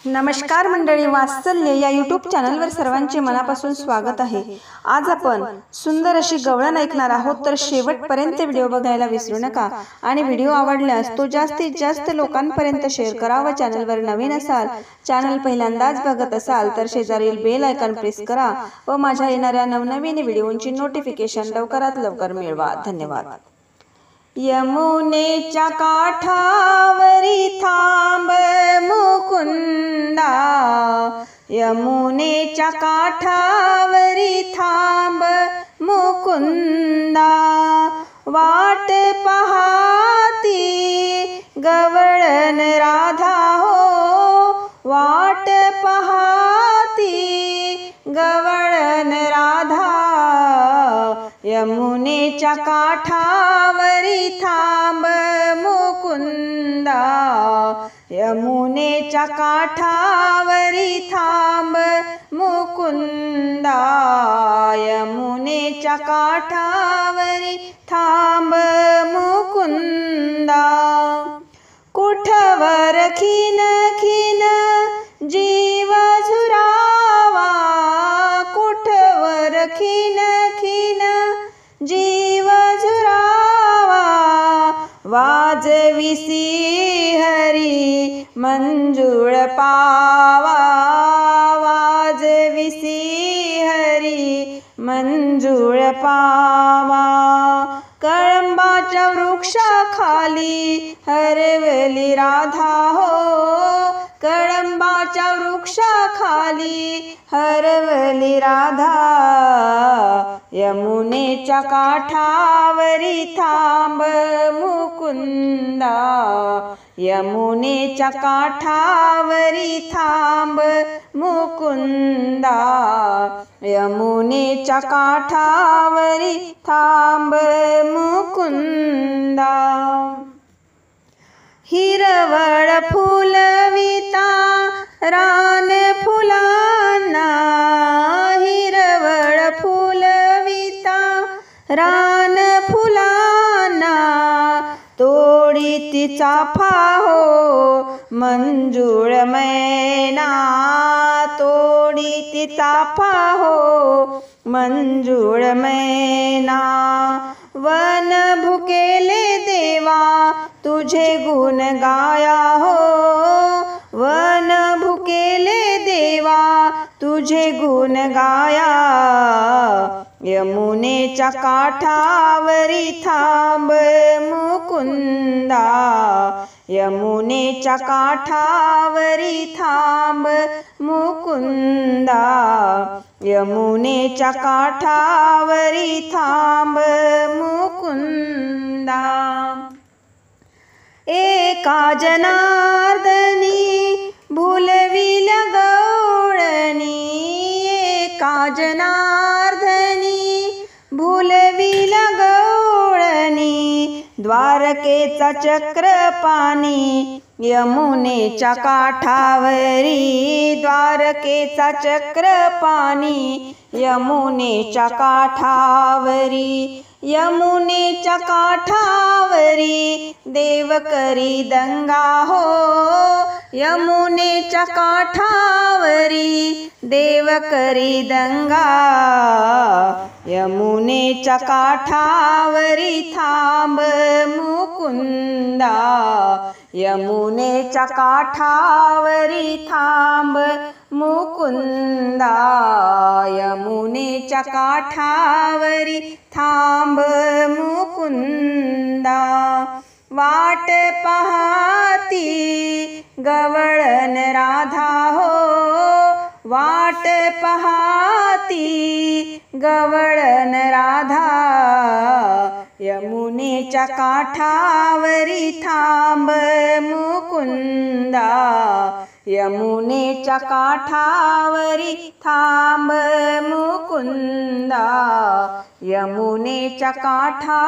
नमस्कार मंडळी, वात्सल्य या यूट्यूब चॅनलवर सर्वांचे मनापासून स्वागत आहे। आज आपण सुंदर अशी गवळण ऐकणार आहोत, तर शेवटपर्यंत व्हिडिओ बघायला विसरू नका आणि व्हिडिओ आवडल्यास तो जास्तीत जास्त लोकांपर्यंत शेअर करा व चॅनलवर नवीन असाल, चॅनल पहिल्यांदाच बघत असाल तर शेजारील बेल आयकॉन प्रेस करा व माझ्या येणाऱ्या नवनवीन व्हिडिओंची नोटिफिकेशन लवकरात लवकर मिळवा। धन्यवाद। यमुनेच्या काठावरी थांब मुकुंदा, यमुनेच्या काठावरी थांब मुकुंदा, वाट पहाती गवळण राधा हो, वाट पहाती गवळण राधा, यमुनेच्या काठावरी थांब मुकुंदा, यमुनेच्या काठावरी थांब मुकुंदा, यमुनेच्या काठावरी थांब मुकुंदा, कुठवर खिन खिन जीव झुरावा, कुठवर खिन खिन जीव झुरावा, वाजविसी हरी मंजुळ पावा, वाजविसी हरी मंजुळ पावा, कळंबाच्या वृक्षाखाली हरवली राधा हो, कळंबाच्या वृक्षाखाली हरवली राधा, यमुनेच्या काठावरी थांब मुकुंदा, यमुनेच्या काठावरी थांब मुकुंदा, यमुनेच्या काठावरी थांब मुकुंदा, हिरवळ फुलविता रान फुलांना, हिरवळ फुलविता रान फुलांना, तोडीती चाफा हो मंजुळ मैना, तोडीती चाफा हो मंजुळ मैना, वन भुकेले देवा तुझे गुण गाया हो, वन भुकेले देवा तुझे गुण गाया, यमुनेच्या काठावरी थांब मुकुंदा, यमुनेच्या काठावरी थांब मुकुंदा, यमुनेच्या काठावरी थांब मुकुंदा, एका जनार्दनी भुलविल्या गवळणी, एका जनार्दनी भुलविल्या गवळणी, द्वारकेचा चक्रपाणी यमुनेच्या काठावरी, द्वारकेचा चक्रपाणी यमुनेच्या काठावरी, यमुनेच्या काठावरी देव करी दंगा हो, यमुनेच्या काठावरी देव करी दंगा, यमुनेच्या काठावरी थांब मुकुंदा, यमुनेच्या काठावरी थांब मुकुंदा, यमुनेच्या काठावरी थांब मुकुंदा, वाट पहाती गवळण राधा हो, वाट पहाती गवळण राधा, यमुनेच्या काठावरी थांब मुकुंदा, यमुनेच्या काठावरी थांब मुकुंदा, यमुनेच्या काठा